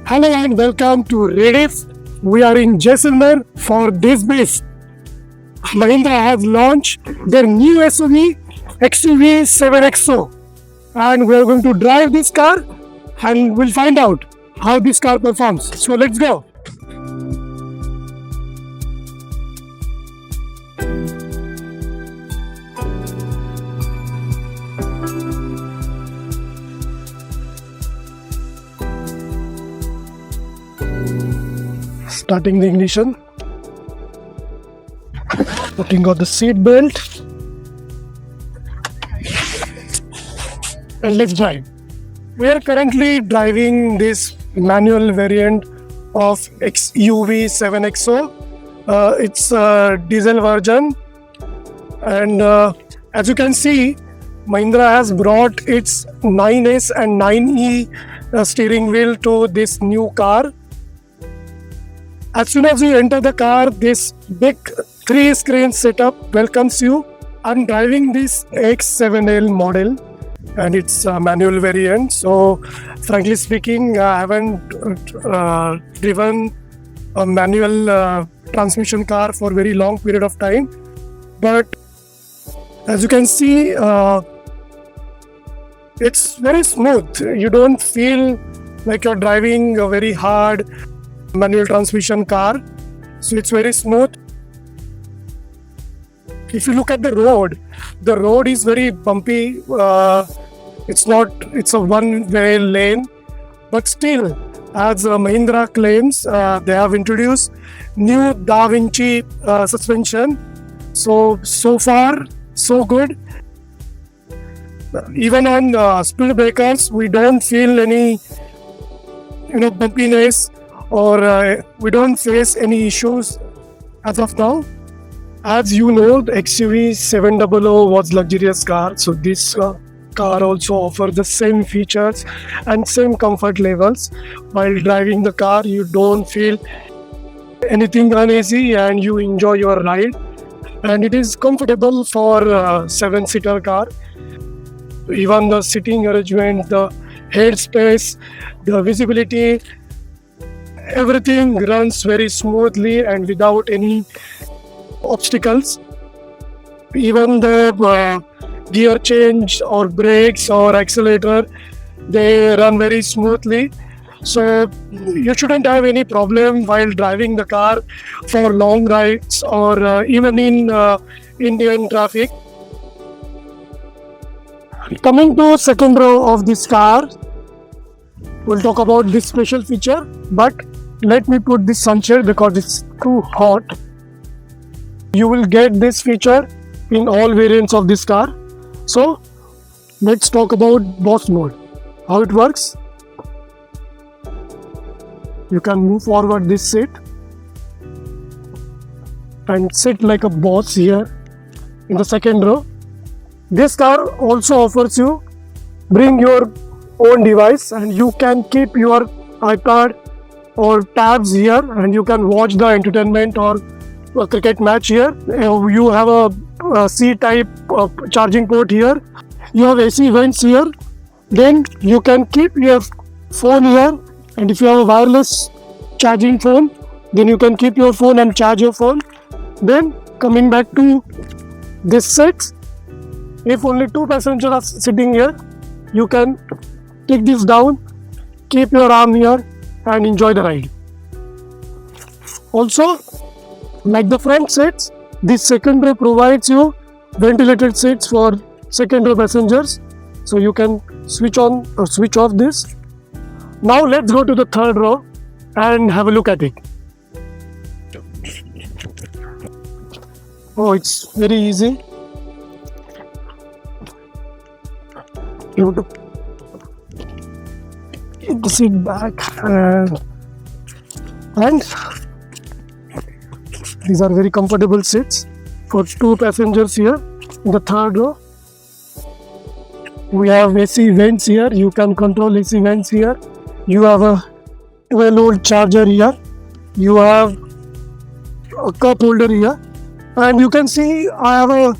Hello and welcome to Rediff. We are in Jaisalmer for this base. Mahindra has launched their new SUV XUV 7XO, and we are going to drive this car and we'll find out how this car performs. So let's go. Starting the ignition, putting on the seat belt, and let's drive. We are currently driving this manual variant of XUV 7XO. It's a diesel version, and as you can see, Mahindra has brought its 9S and 9E steering wheel to this new car. As soon as you enter the car, this big 3-screen setup welcomes you. I'm driving this X7L model and it's a manual variant. So, frankly speaking, I haven't driven a manual transmission car for a very long period of time. But as you can see, it's very smooth. You don't feel like you're driving a very hard manual transmission car, so it's very smooth. If you look at the road is very bumpy. It's a one-way lane, but still, as Mahindra claims, they have introduced new Da Vinci suspension. So far, so good. Even on speed breakers, we don't feel any bumpiness, or we don't face any issues as of now. As you know, the XUV 700 was luxurious car, so this car also offers the same features and same comfort levels. While driving the car, you don't feel anything uneasy and you enjoy your ride. And it is comfortable for a 7-seater car. Even the sitting arrangement, the head space, the visibility, everything runs very smoothly and without any obstacles. Even the gear change or brakes or accelerator, they run very smoothly. So you shouldn't have any problem while driving the car for long rides or even in Indian traffic. Coming to second row of this car, we'll talk about this special feature, but let me put this sunshade because it's too hot. You will get this feature in all variants of this car. So let's talk about boss mode. How it works. You can move forward this seat and sit like a boss here in the second row. This car also offers you bring your own device and you can keep your iPad or tabs here and you can watch the entertainment or a cricket match here. You have a C-type charging port here. You have AC vents here. Then you can keep your phone here, and if you have a wireless charging phone, then you can keep your phone and charge your phone. Then coming back to this seat, if only 2 passengers are sitting here, you can take this down, keep your arm here and enjoy the ride. Also, like the front seats, this second row provides you ventilated seats for second row passengers, so you can switch on or switch off this. Now let's go to the third row and have a look at it. Oh, it's very easy. You have to get the seat back and these are very comfortable seats for 2 passengers here in the third row. We have AC vents here. You can control AC vents here. You have a 12-volt charger here. You have a cup holder here, and you can see I have a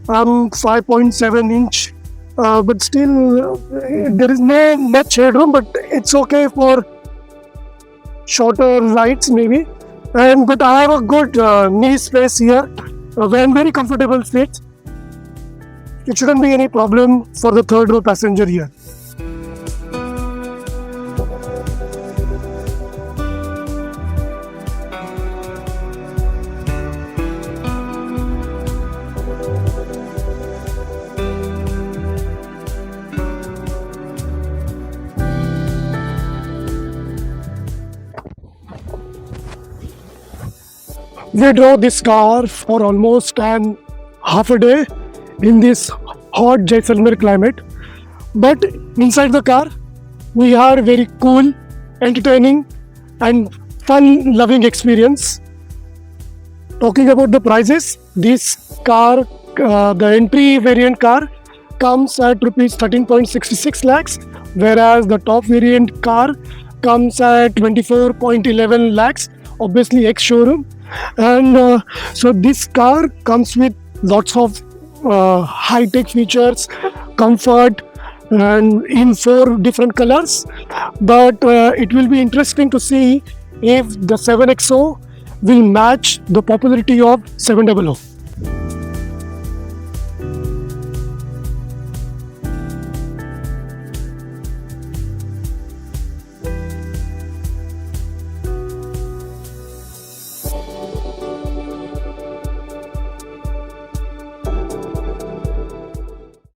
5.7 inch, but still there is no much headroom, but it's okay for shorter rides maybe. And but I have a good knee space here, and very comfortable seat. It shouldn't be any problem for the third row passenger here. We drove this car for almost an half a day in this hot Jaisalmer climate. But inside the car, we had a very cool, entertaining, and fun-loving experience. Talking about the prices, this car, the entry variant car, comes at rupees 13.66 lakhs, whereas the top variant car comes at 24.11 lakhs, obviously ex showroom. And so this car comes with lots of high tech features, comfort, and in 4 different colors. But it will be interesting to see if the 7XO will match the popularity of 700.